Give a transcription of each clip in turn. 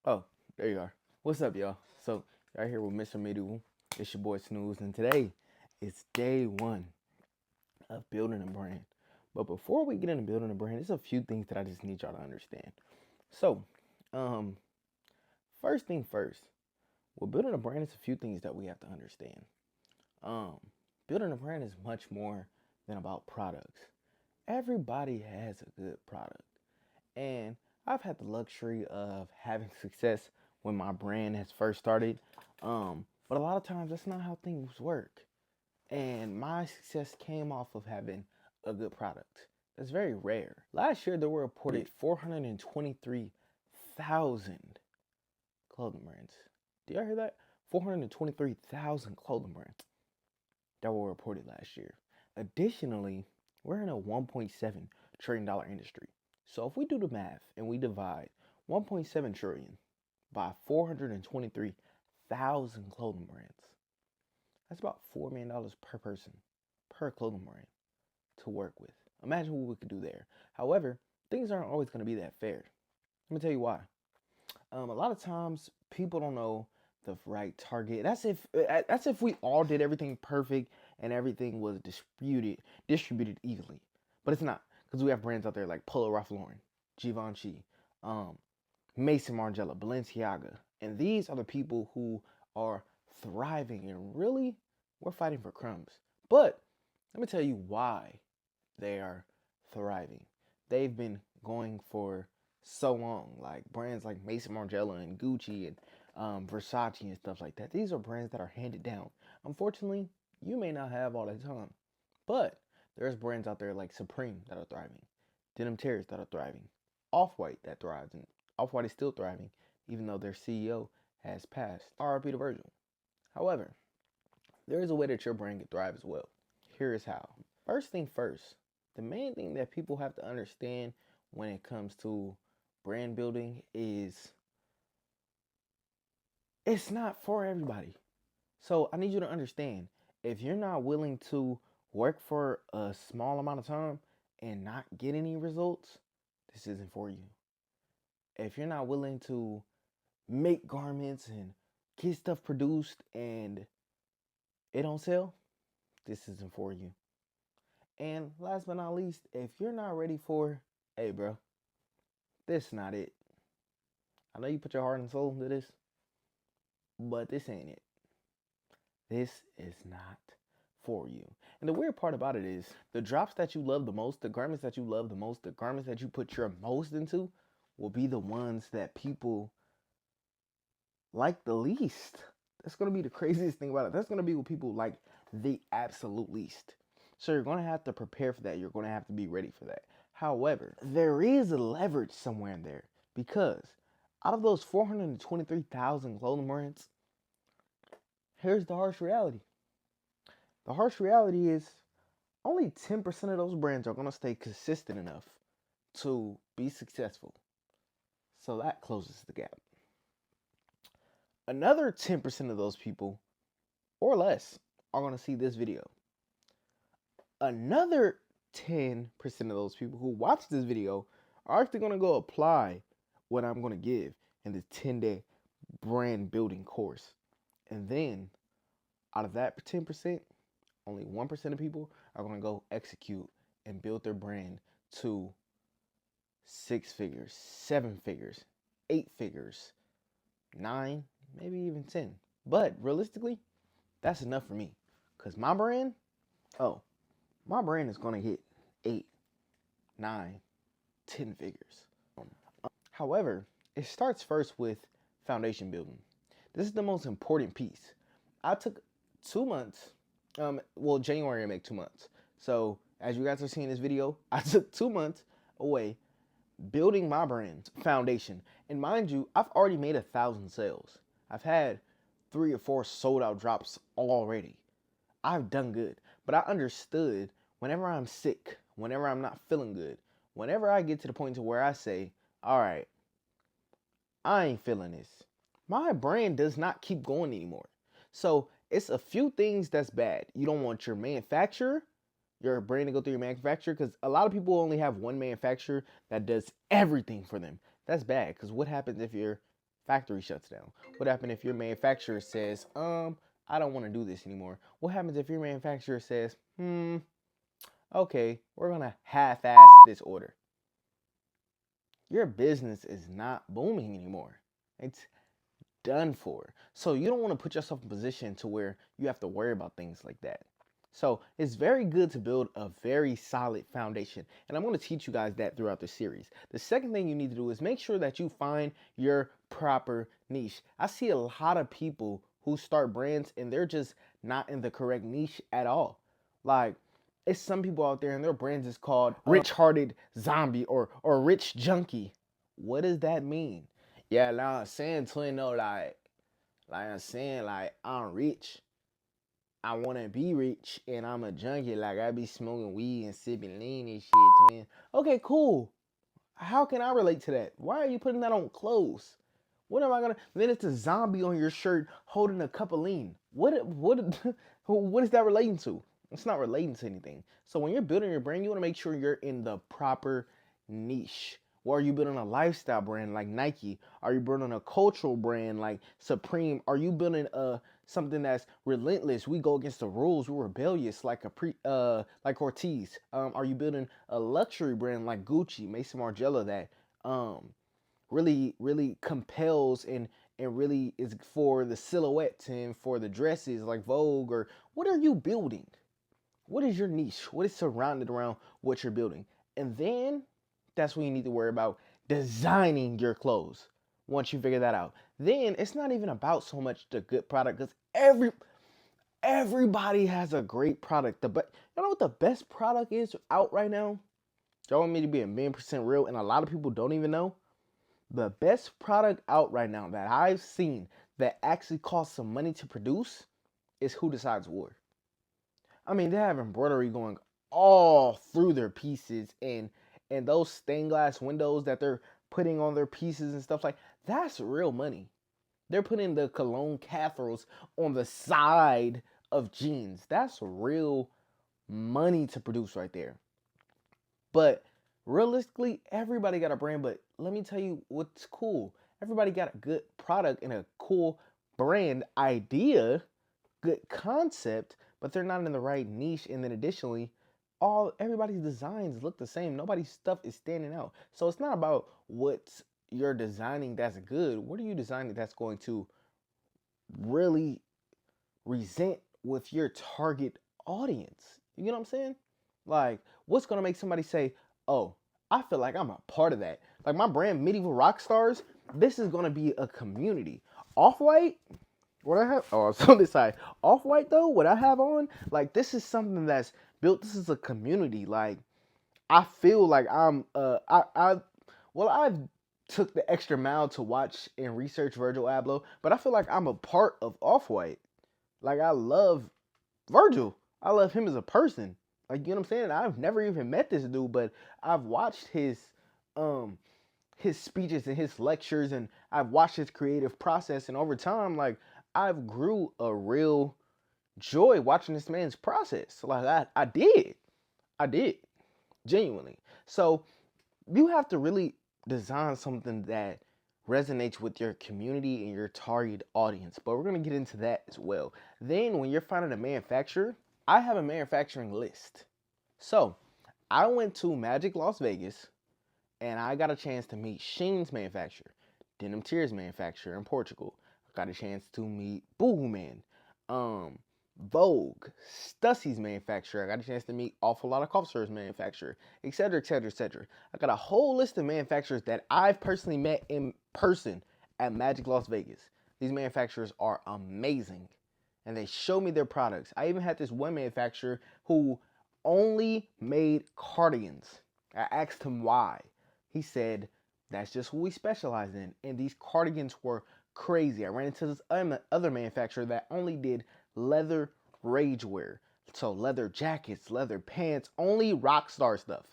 Oh, there you are. What's up, y'all? So, right here with Mr. Medieval. It's your boy Snooze, and today is day one of building a brand. But before we get into building a brand, there's a few things that I just need y'all to understand. So, um, first thing first, with building a brand, is a few things that we have to understand. Um, Building a brand is much more than about products. Everybody has a good product. And I've had the luxury of having success when my brand has first started. But a lot of times that's not how things work. And my success came off of having a good product. That's very rare. Last year there were reported 423,000 clothing brands. Do y'all hear that? 423,000 clothing brands that were reported last year. Additionally, we're in a $1.7 trillion industry. So if we do the math and we divide 1.7 trillion by 423,000 clothing brands, that's about $4 million per person, per clothing brand to work with. Imagine what we could do there. However, things aren't always going to be that fair. Let me tell you why. A lot of times people don't know the right target. That's if we all did everything perfect and everything was distributed evenly. But it's not, because we have brands out there like Polo Ralph Lauren, Givenchy, Mason Margiela, Balenciaga, and these are the people who are thriving. And really, we're fighting for crumbs. But let me tell you why they are thriving. They've been going for so long, like brands like Mason Margiela and Gucci and Versace and stuff like that. These are brands that are handed down. Unfortunately, you may not have all that time, but there's brands out there like Supreme that are thriving, Denim Terrace that are thriving, Off-White that thrives, and Off-White is still thriving, even though their CEO has passed. RIP to Virgil. However, there is a way that your brand can thrive as well. Here is how. First thing first, the main thing that people have to understand when it comes to brand building is it's not for everybody. So I need you to understand, if you're not willing to work for a small amount of time and not get any results, this isn't for you. If you're not willing to make garments and get stuff produced and it don't sell, this isn't for you. And last but not least, if you're not ready for, hey bro, this not it. I know you put your heart and soul into this, but this ain't it. This is not for you. And the weird part about it is the drops that you love the most, the garments that you love the most, the garments that you put your most into will be the ones that people like the least. That's going to be the craziest thing about it. That's going to be what people like the absolute least. So you're going to have to prepare for that. You're going to have to be ready for that. However, there is a leverage somewhere in there, because out of those 423,000 clothing brands, here's the harsh reality. The harsh reality is only 10% of those brands are going to stay consistent enough to be successful. So that closes the gap. Another 10% of those people or less are going to see this video. Another 10% of those people who watch this video are actually going to go apply what I'm going to give in the 10-day brand building course. And then out of that 10%, only 1% of people are going to go execute and build their brand to 6 figures, 7 figures, 8 figures, 9, maybe even 10. But realistically, that's enough for me. Because my brand is going to hit 8, 9, 10 figures. However, it starts first with foundation building. This is the most important piece. I took 2 months. January I make 2 months. So as you guys are seeing this video, I took 2 months away building my brand foundation. And mind you, I've already made 1,000 sales. I've had 3 or 4 sold out drops already. I've done good. But I understood whenever I'm sick, whenever I'm not feeling good, whenever I get to the point to where I say, all right, I ain't feeling this, my brand does not keep going anymore. So it's a few things that's bad. You don't want your manufacturer, your brand to go through your manufacturer, because a lot of people only have one manufacturer that does everything for them. That's bad, because what happens if your Factory shuts down. What happens if your manufacturer says, I don't want to do this anymore? What happens if your manufacturer says, okay, we're gonna half-ass this order? Your business is not booming anymore. It's done for. So you don't want to put yourself in a position to where you have to worry about things like that. So it's very good to build a very solid foundation. And I'm going to teach you guys that throughout the series. The second thing you need to do is make sure that you find your proper niche. I see a lot of people who start brands and they're just not in the correct niche at all. Like, it's some people out there and their brands is called Rich Hearted Zombie or Rich Junkie. What does that mean? Yeah, like I'm saying, twin, no, like I'm saying, like I'm rich. I wanna be rich, and I'm a junkie. Like I be smoking weed and sipping lean and shit, twin. Okay, cool. How can I relate to that? Why are you putting that on clothes? What am I gonna? Then it's a zombie on your shirt holding a cup of lean. What is that relating to? It's not relating to anything. So when you're building your brand, you want to make sure you're in the proper niche. Or are you building a lifestyle brand like Nike? Are you building a cultural brand like Supreme? Are you building something that's relentless? We go against the rules. We're rebellious like Ortiz. Are you building a luxury brand like Gucci, Mason Margiela that really compels and really is for the silhouettes and for the dresses like Vogue? Or what are you building? What is your niche? What is surrounded around what you're building? And then that's when you need to worry about designing your clothes. Once you figure that out, then it's not even about so much the good product, because everybody has a great product. You know what the best product is out right now? Y'all want me to be a million percent real, and a lot of people don't even know. The best product out right now that I've seen that actually costs some money to produce is Who Decides War. I mean, they have embroidery going all through their pieces, and those stained glass windows that they're putting on their pieces and stuff like that's real money. They're putting the cologne catheters on the side of jeans. That's real money to produce right there. But realistically, everybody got a brand. But let me tell you what's cool. Everybody got a good product and a cool brand idea, good concept, but they're not in the right niche. And then additionally, everybody's designs look the same. Nobody's stuff is standing out. So it's not about what you're designing that's good. What are you designing that's going to really resent with your target audience? You know what I'm saying? Like, what's gonna make somebody say, "Oh, I feel like I'm a part of that." Like my brand, Medieval Rock Stars. This is gonna be a community. Off-White. What I have? Oh, it's on this side. Off-White though. What I have on, like this is something that's built. This is a community. Like I feel like I've took the extra mile to watch and research Virgil Abloh, but I feel like I'm a part of Off-White. Like I love Virgil. I love him as a person. Like, you know what I'm saying? I've never even met this dude, but I've watched his speeches and his lectures, and I've watched his creative process, and over time, like I've grew a real joy watching this man's process. Like I did genuinely. So you have to really design something that resonates with your community and your target audience. But we're going to get into that as well. Then when you're finding a manufacturer, I have a manufacturing list. So I went to Magic Las Vegas and I got a chance to meet Sheen's manufacturer, Denim Tears manufacturer in Portugal. I got a chance to meet Boohoo Man, Vogue, Stussie's manufacturer. I got a chance to meet Awful Lot of Cough Syrups manufacturer, etc., etc., etc. I got a whole list of manufacturers that I've personally met in person at Magic Las Vegas. These manufacturers are amazing, and they show me their products. I even had this one manufacturer who only made cardigans. I asked him why. He said, that's just what we specialize in. And these cardigans were crazy. I ran into this other manufacturer that only did leather ragewear. So leather jackets, leather pants, only rock star stuff.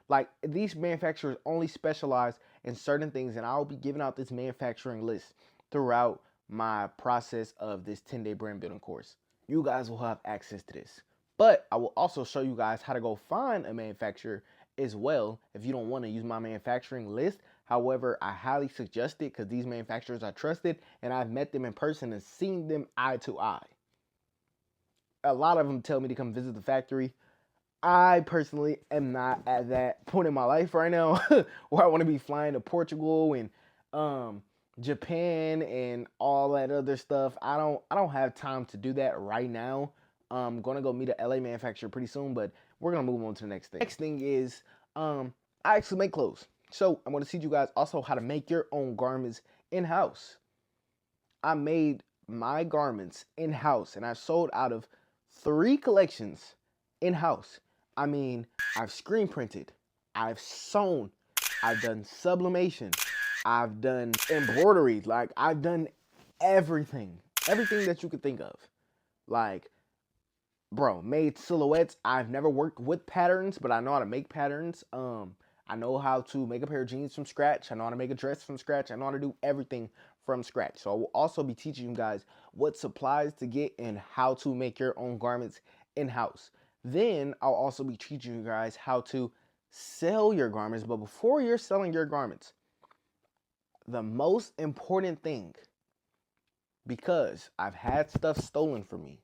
Like these manufacturers only specialize in certain things, and I'll be giving out this manufacturing list throughout my process of this 10-day brand building course. You guys will have access to this. But I will also show you guys how to go find a manufacturer as well if you don't want to use my manufacturing list. However, I highly suggest it because these manufacturers are trusted and I've met them in person and seen them eye to eye. A lot of them tell me to come visit the factory. I personally am not at that point in my life right now where I want to be flying to Portugal and Japan and all that other stuff. I don't have time to do that right now. I'm gonna go meet a LA manufacturer pretty soon, but we're gonna move on to the next thing. Next thing is I actually make clothes. So I'm gonna teach you guys also how to make your own garments in-house. I made my garments in-house and I've sold out of 3 collections in-house. I mean, I've screen printed, I've sewn, I've done sublimation, I've done embroidery, like I've done everything that you could think of. Like, bro, made silhouettes. I've never worked with patterns, but I know how to make patterns. I know how to make a pair of jeans from scratch. I know how to make a dress from scratch. I know how to do everything from scratch. So I will also be teaching you guys what supplies to get and how to make your own garments in-house. Then I'll also be teaching you guys how to sell your garments. But before you're selling your garments, the most important thing, because I've had stuff stolen from me.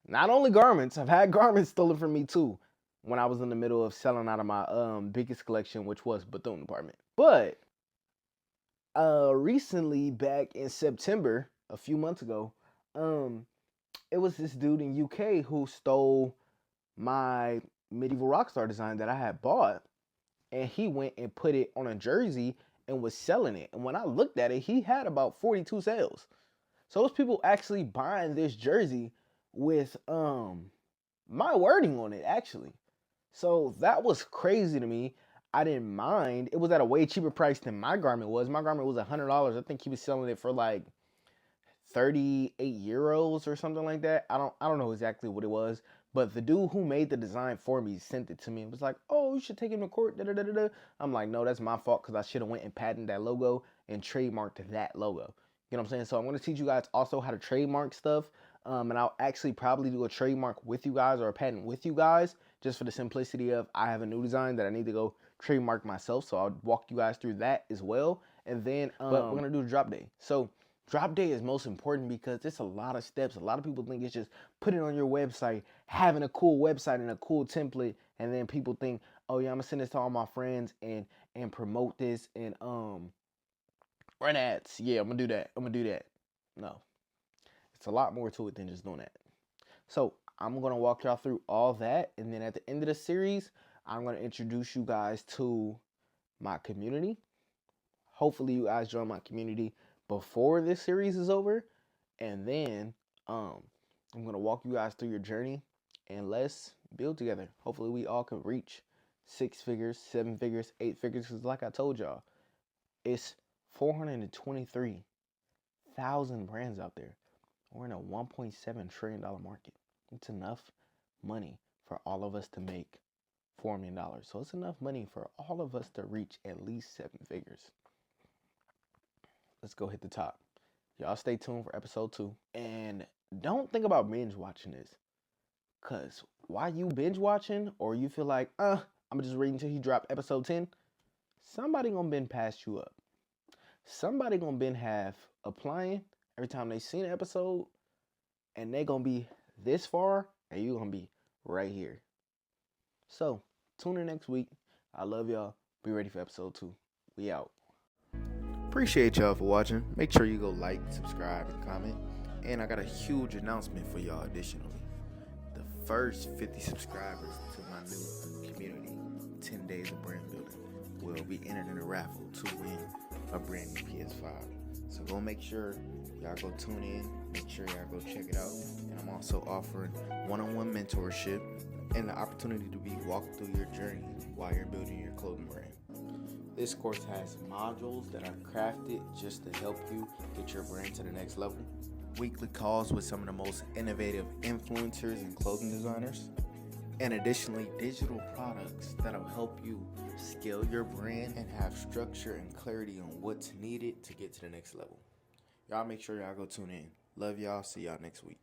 Not only garments, I've had garments stolen from me too when I was in the middle of selling out of my biggest collection, which was Bethune Department. But recently, back in September, a few months ago, it was this dude in UK who stole my medieval rockstar design that I had bought, and he went and put it on a jersey and was selling it. And when I looked at it, he had about 42 sales. So those people actually buying this jersey with my wording on it, actually. So that was crazy to me. I didn't mind. It was at a way cheaper price than my garment was. My garment was $100. I think he was selling it for like 38 euros or something like that. I don't know exactly what it was, but the dude who made the design for me sent it to me and was like, "Oh, you should take him to court." Da, da, da, da. I'm like, "No, that's my fault because I should have went and patented that logo and trademarked that logo." You know what I'm saying? So I'm going to teach you guys also how to trademark stuff. And I'll actually probably do a trademark with you guys or a patent with you guys just for the simplicity of I have a new design that I need to go trademark myself. So I'll walk you guys through that as well. And then, but we're going to do drop day. So drop day is most important because it's a lot of steps. A lot of people think it's just put it on your website, having a cool website and a cool template. And then people think, oh yeah, I'm gonna send this to all my friends and promote this and run ads. Yeah, I'm gonna do that. No. It's a lot more to it than just doing that. So I'm going to walk y'all through all that. And then at the end of the series, I'm going to introduce you guys to my community. Hopefully you guys join my community before this series is over. And then I'm going to walk you guys through your journey and let's build together. Hopefully we all can reach 6 figures, 7 figures, 8 figures. Because like I told y'all, it's 423,000 brands out there. We're in a $1.7 trillion market. It's enough money for all of us to make $4 million. So it's enough money for all of us to reach at least 7 figures. Let's go hit the top. Y'all stay tuned for episode 2. And don't think about binge watching this. Because while you binge watching or you feel like, I'm just waiting until he drop episode 10, somebody gonna been pass you up. Somebody gonna been have applying every time they see an episode, and they gonna be this far, and you gonna be right here. So, tune in next week. I love y'all. Be ready for episode 2. We out. Appreciate y'all for watching. Make sure you go like, subscribe, and comment. And I got a huge announcement for y'all additionally. The first 50 subscribers to my new community, 10 Days of Brand Building, will be entered in a raffle to win a brand new PS5. So go make sure y'all go tune in, make sure y'all go check it out. And I'm also offering one-on-one mentorship and the opportunity to be walked through your journey while you're building your clothing brand. This course has modules that are crafted just to help you get your brand to the next level. Weekly calls with some of the most innovative influencers and clothing designers. And additionally, digital products that'll help you scale your brand and have structure and clarity on what's needed to get to the next level. Y'all make sure y'all go tune in. Love y'all. See y'all next week.